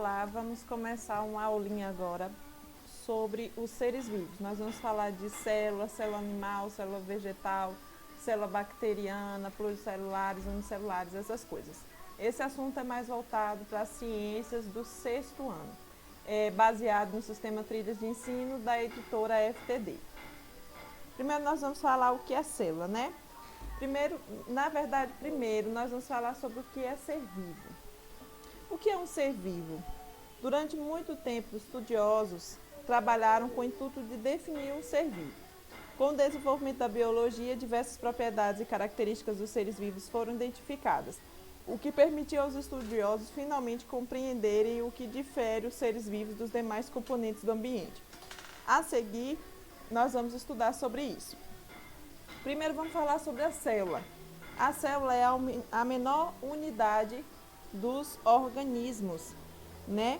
Olá, vamos começar uma aulinha agora sobre os seres vivos. Nós vamos falar de célula, célula animal, célula vegetal, célula bacteriana, pluricelulares, unicelulares, essas coisas. Esse assunto é mais voltado para as ciências do sexto ano, baseado no sistema Trilhas de Ensino da editora FTD. Primeiro nós vamos falar o que é célula, né? Primeiro nós vamos falar sobre o que é ser vivo. O que é um ser vivo? Durante muito tempo, estudiosos trabalharam com o intuito de definir um ser vivo. Com o desenvolvimento da biologia, diversas propriedades e características dos seres vivos foram identificadas, o que permitiu aos estudiosos finalmente compreenderem o que difere os seres vivos dos demais componentes do ambiente. A seguir, nós vamos estudar sobre isso. Primeiro vamos falar sobre a célula. A célula é a menor unidade dos organismos, né?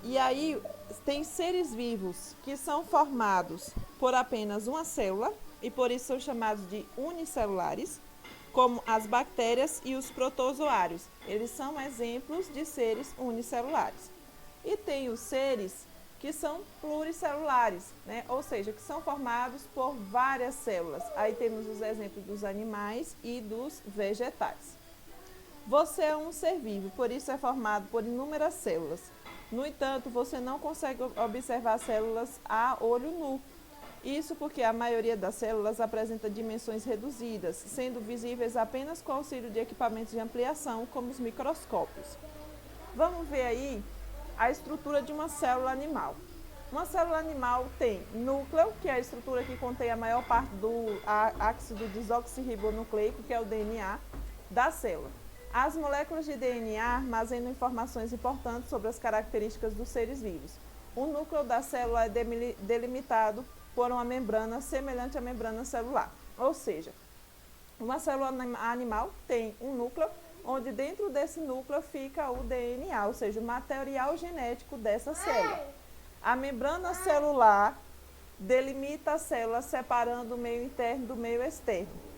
E aí tem seres vivos que são formados por apenas uma célula e por isso são chamados de unicelulares, como as bactérias e os protozoários. Eles são exemplos de seres unicelulares. E tem os seres que são pluricelulares, né? Ou seja, que são formados por várias células. Aí temos os exemplos dos animais e dos vegetais. Você é um ser vivo, por isso é formado por inúmeras células. No entanto, você não consegue observar células a olho nu. Isso porque a maioria das células apresenta dimensões reduzidas, sendo visíveis apenas com o auxílio de equipamentos de ampliação, como os microscópios. Vamos ver aí a estrutura de uma célula animal. Uma célula animal tem núcleo, que é a estrutura que contém a maior parte do ácido desoxirribonucleico, que é o DNA, da célula. As moléculas de DNA armazenam informações importantes sobre as características dos seres vivos. O núcleo da célula é delimitado por uma membrana semelhante à membrana celular. Ou seja, uma célula animal tem um núcleo, onde dentro desse núcleo fica o DNA, ou seja, o material genético dessa célula. A membrana celular delimita a célula separando o meio interno do meio externo.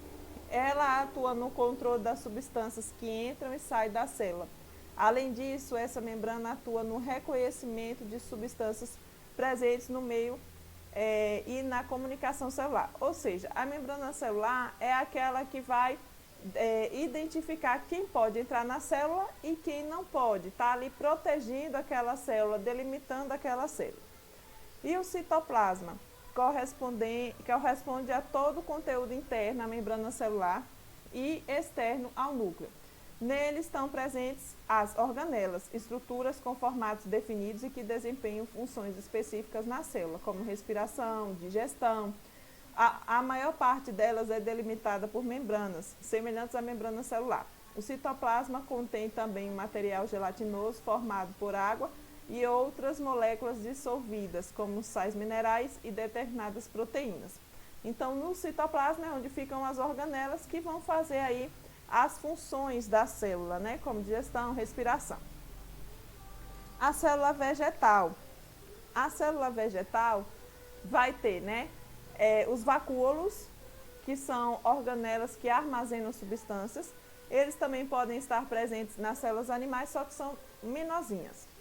Ela atua no controle das substâncias que entram e saem da célula. Além disso, essa membrana atua no reconhecimento de substâncias presentes no meio e na comunicação celular. Ou seja, a membrana celular é aquela que vai identificar quem pode entrar na célula e quem não pode. Está ali protegendo aquela célula, delimitando aquela célula. E o citoplasma? Corresponde a todo o conteúdo interno à membrana celular e externo ao núcleo. Nele estão presentes as organelas, estruturas com formatos definidos e que desempenham funções específicas na célula, como respiração, digestão. A maior parte delas é delimitada por membranas, semelhantes à membrana celular. O citoplasma contém também material gelatinoso formado por água e outras moléculas dissolvidas, como sais minerais e determinadas proteínas. Então, no citoplasma é onde ficam as organelas que vão fazer aí as funções da célula, né, como digestão, respiração. A célula vegetal. A célula vegetal vai ter, né, os vacúolos, que são organelas que armazenam substâncias. Eles também podem estar presentes nas células animais, só que são menorzinhas.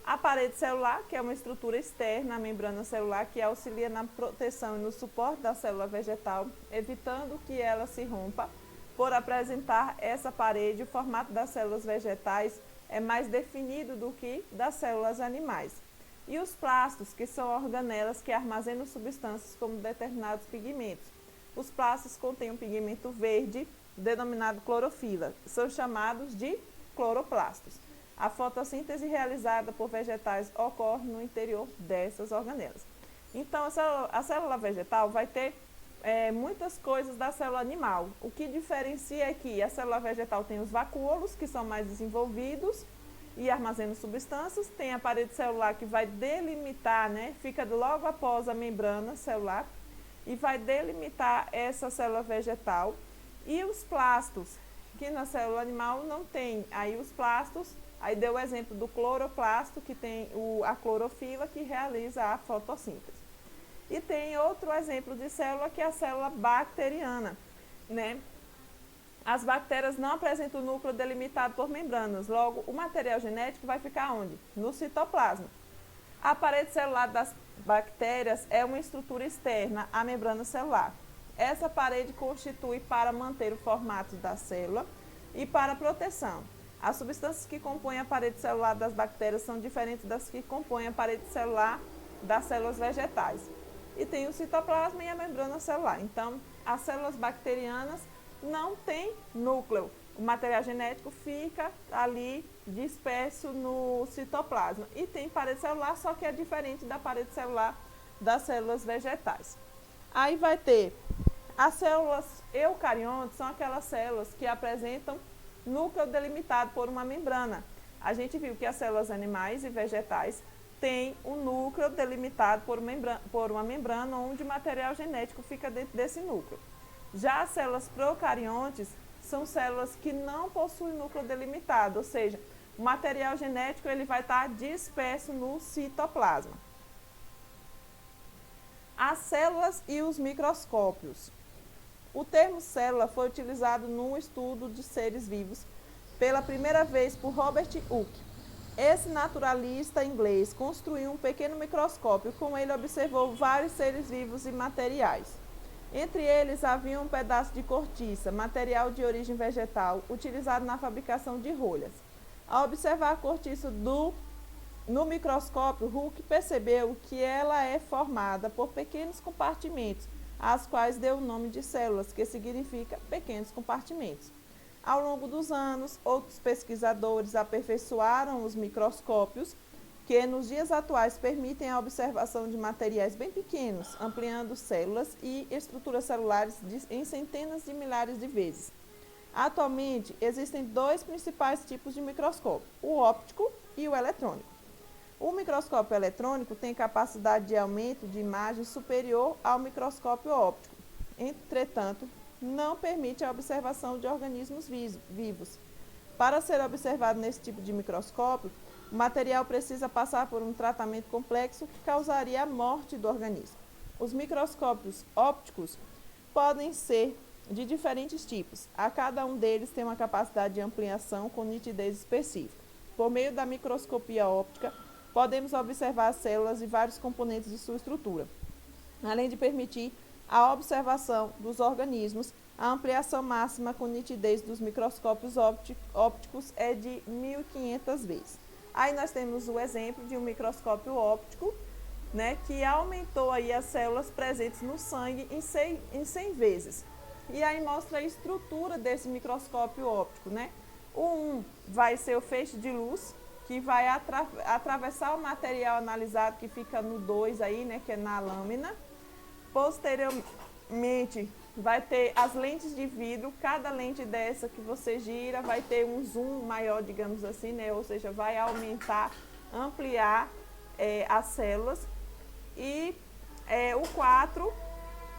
A parede celular, que é uma estrutura externa à membrana celular que auxilia na proteção e no suporte da célula vegetal, evitando que ela se rompa. Por apresentar essa parede, o formato das células vegetais é mais definido do que das células animais. E os plastos, que são organelas que armazenam substâncias como determinados pigmentos. Os plastos contêm um pigmento verde, denominado clorofila. São chamados de cloroplastos. A fotossíntese realizada por vegetais ocorre no interior dessas organelas. Então, a célula vegetal vai ter muitas coisas da célula animal. O que diferencia é que a célula vegetal tem os vacúolos, que são mais desenvolvidos e armazenam substâncias. Tem a parede celular que vai delimitar, né, fica logo após a membrana celular e vai delimitar essa célula vegetal. E os plastos, que na célula animal não tem. Aí os plastos, aí deu o exemplo do cloroplasto, que tem a clorofila, que realiza a fotossíntese. E tem outro exemplo de célula, que é a célula bacteriana, né? As bactérias não apresentam o núcleo delimitado por membranas, logo o material genético vai ficar onde? No citoplasma. A parede celular das bactérias é uma estrutura externa à membrana celular. Essa parede constitui para manter o formato da célula e para proteção. As substâncias que compõem a parede celular das bactérias são diferentes das que compõem a parede celular das células vegetais. E tem o citoplasma e a membrana celular. Então, as células bacterianas não têm núcleo. O material genético fica ali disperso no citoplasma. E tem parede celular, só que é diferente da parede celular das células vegetais. Aí vai ter as células eucariontes, são aquelas células que apresentam núcleo delimitado por uma membrana. A gente viu que as células animais e vegetais têm um núcleo delimitado por uma membrana onde o material genético fica dentro desse núcleo. Já as células procariontes são células que não possuem núcleo delimitado, ou seja, o material genético ele vai estar disperso no citoplasma. As células e os microscópios. O termo célula foi utilizado num estudo de seres vivos pela primeira vez por Robert Hooke. Esse naturalista inglês construiu um pequeno microscópio, com ele observou vários seres vivos e materiais. Entre eles havia um pedaço de cortiça, material de origem vegetal, utilizado na fabricação de rolhas. Ao observar a cortiça no microscópio, Hooke percebeu que ela é formada por pequenos compartimentos, às quais deu o nome de células, que significa pequenos compartimentos. Ao longo dos anos, outros pesquisadores aperfeiçoaram os microscópios, que nos dias atuais permitem a observação de materiais bem pequenos, ampliando células e estruturas celulares em centenas de milhares de vezes. Atualmente, existem dois principais tipos de microscópio, o óptico e o eletrônico. O microscópio eletrônico tem capacidade de aumento de imagem superior ao microscópio óptico. Entretanto, não permite a observação de organismos vivos. Para ser observado nesse tipo de microscópio, o material precisa passar por um tratamento complexo que causaria a morte do organismo. Os microscópios ópticos podem ser de diferentes tipos. A cada um deles tem uma capacidade de ampliação com nitidez específica. Por meio da microscopia óptica, podemos observar as células e vários componentes de sua estrutura, além de permitir a observação dos organismos. A ampliação máxima com nitidez dos microscópios ópticos é de 1.500 vezes. Aí nós temos o exemplo de um microscópio óptico, né, que aumentou aí as células presentes no sangue em 100 vezes. E aí mostra a estrutura desse microscópio óptico, né? O 1 vai ser o feixe de luz, que vai atravessar o material analisado, que fica no 2 aí, né, que é na lâmina. Posteriormente, vai ter as lentes de vidro. Cada lente dessa que você gira vai ter um zoom maior, digamos assim, né? Ou seja, vai aumentar, ampliar as células. E o 4,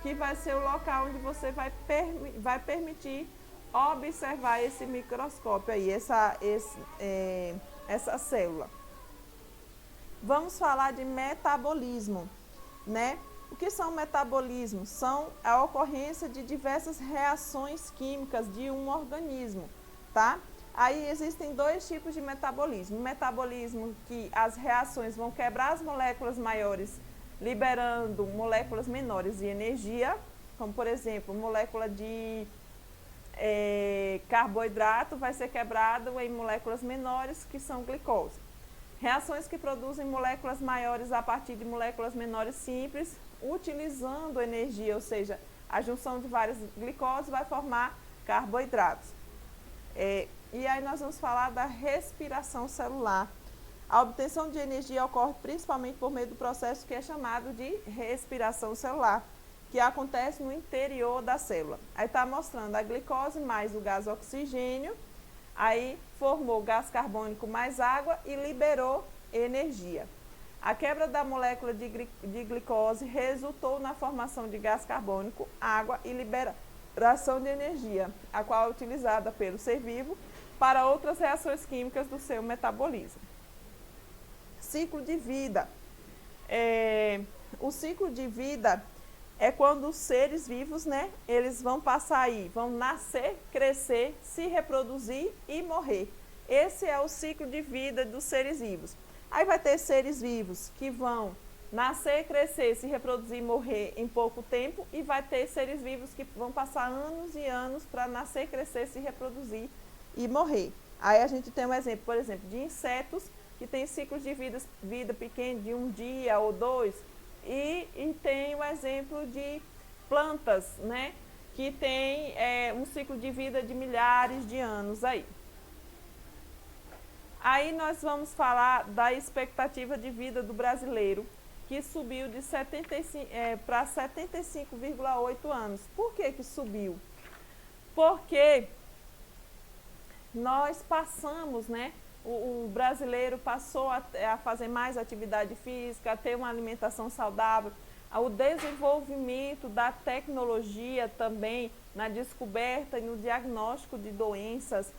que vai ser o local onde você vai permitir observar esse microscópio aí, essa célula. Vamos falar de metabolismo, né? O que são metabolismos? São a ocorrência de diversas reações químicas de um organismo, tá? Aí existem dois tipos de metabolismo. Metabolismo que as reações vão quebrar as moléculas maiores, liberando moléculas menores de energia, como por exemplo, molécula de carboidrato vai ser quebrado em moléculas menores, que são glicose. Reações que produzem moléculas maiores a partir de moléculas menores simples, utilizando energia, ou seja, a junção de várias glicoses vai formar carboidratos. E aí nós vamos falar da respiração celular. A obtenção de energia ocorre principalmente por meio do processo que é chamado de respiração celular, que acontece no interior da célula. Aí está mostrando a glicose mais o gás oxigênio, aí formou gás carbônico mais água e liberou energia. A quebra da molécula de glicose resultou na formação de gás carbônico, água e liberação de energia, a qual é utilizada pelo ser vivo para outras reações químicas do seu metabolismo. Ciclo de vida. O ciclo de vida é quando os seres vivos, né, eles vão passar aí, vão nascer, crescer, se reproduzir e morrer. Esse é o ciclo de vida dos seres vivos. Aí vai ter seres vivos que vão nascer, crescer, se reproduzir e morrer em pouco tempo, e vai ter seres vivos que vão passar anos e anos para nascer, crescer, se reproduzir e morrer. Aí a gente tem um exemplo, por exemplo, de insetos que têm ciclos de vida pequeno, de um dia ou dois, e tem o exemplo de plantas, né, que tem um ciclo de vida de milhares de anos aí. Aí nós vamos falar da expectativa de vida do brasileiro, que subiu de 75 para 75,8 anos. Por que que subiu? Porque nós passamos, né? O brasileiro passou a fazer mais atividade física, a ter uma alimentação saudável, o desenvolvimento da tecnologia também na descoberta e no diagnóstico de doenças,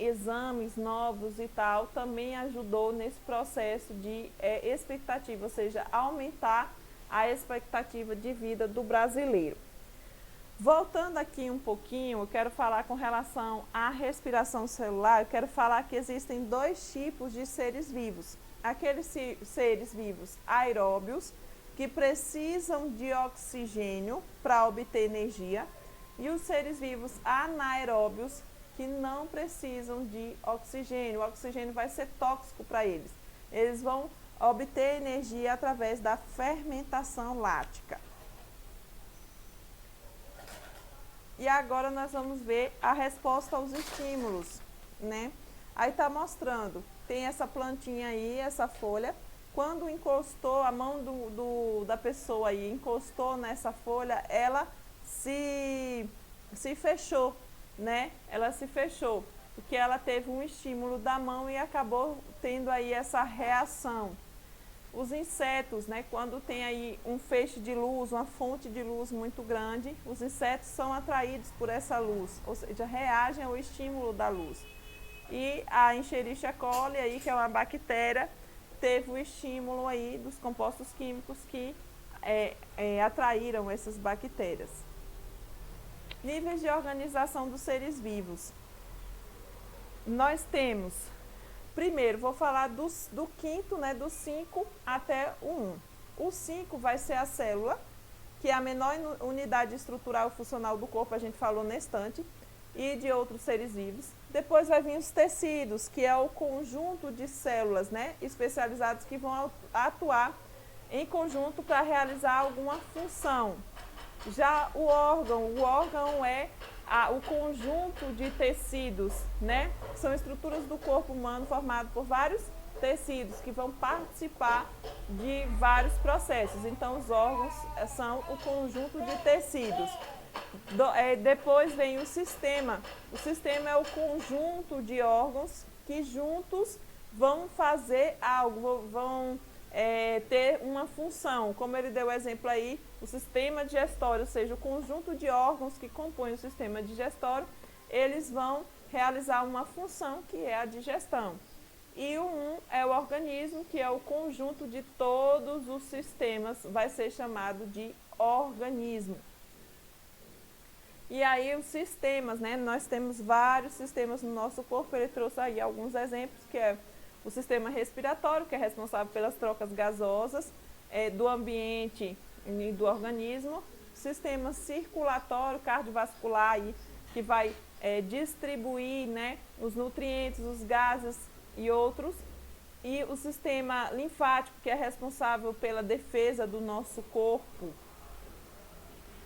exames novos e tal, também ajudou nesse processo de expectativa, ou seja, aumentar a expectativa de vida do brasileiro. Voltando aqui um pouquinho, eu quero falar com relação à respiração celular, eu quero falar que existem dois tipos de seres vivos. Aqueles seres vivos aeróbios, que precisam de oxigênio para obter energia, e os seres vivos anaeróbios, que não precisam de oxigênio. O oxigênio vai ser tóxico para eles. Eles vão obter energia através da fermentação lática. E agora nós vamos ver a resposta aos estímulos, né? Aí tá mostrando, tem essa plantinha aí, essa folha. Quando encostou, a mão da pessoa aí encostou nessa folha, ela se fechou, né? Ela se fechou, porque ela teve um estímulo da mão e acabou tendo aí essa reação. Os insetos, né, quando tem aí um feixe de luz, uma fonte de luz muito grande, os insetos são atraídos por essa luz, ou seja, reagem ao estímulo da luz. E a Escherichia coli, aí, que é uma bactéria, teve o estímulo aí dos compostos químicos que atraíram essas bactérias. Níveis de organização dos seres vivos. Nós temos... Primeiro, vou falar do quinto, né, do 5 até o 1. O 5 vai ser a célula, que é a menor unidade estrutural e funcional do corpo, a gente falou na estante, e de outros seres vivos. Depois vai vir os tecidos, que é o conjunto de células, né, especializadas que vão atuar em conjunto para realizar alguma função. Já o órgão é o conjunto de tecidos, né? São estruturas do corpo humano formadas por vários tecidos que vão participar de vários processos. Então, os órgãos são o conjunto de tecidos. Depois vem o sistema. O sistema é o conjunto de órgãos que juntos vão fazer algo, vão ter uma função, como ele deu o exemplo aí, o sistema digestório, ou seja, o conjunto de órgãos que compõem o sistema digestório, eles vão realizar uma função que é a digestão. E o 1 é o organismo, que é o conjunto de todos os sistemas, vai ser chamado de organismo. E aí os sistemas, né? Nós temos vários sistemas no nosso corpo, ele trouxe aí alguns exemplos, que é o sistema respiratório, que é responsável pelas trocas gasosas do ambiente e do organismo. Sistema circulatório, cardiovascular, aí, que vai distribuir, né, os nutrientes, os gases e outros. E o sistema linfático, que é responsável pela defesa do nosso corpo.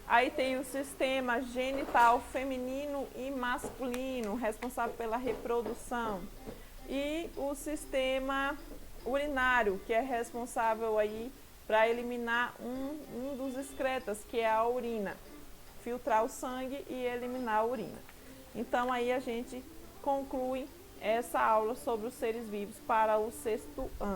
Aí tem o sistema genital feminino e masculino, responsável pela reprodução. E o sistema urinário, que é responsável aí para eliminar um dos excretas, que é a urina. Filtrar o sangue e eliminar a urina. Então aí a gente conclui essa aula sobre os seres vivos para o 6º ano.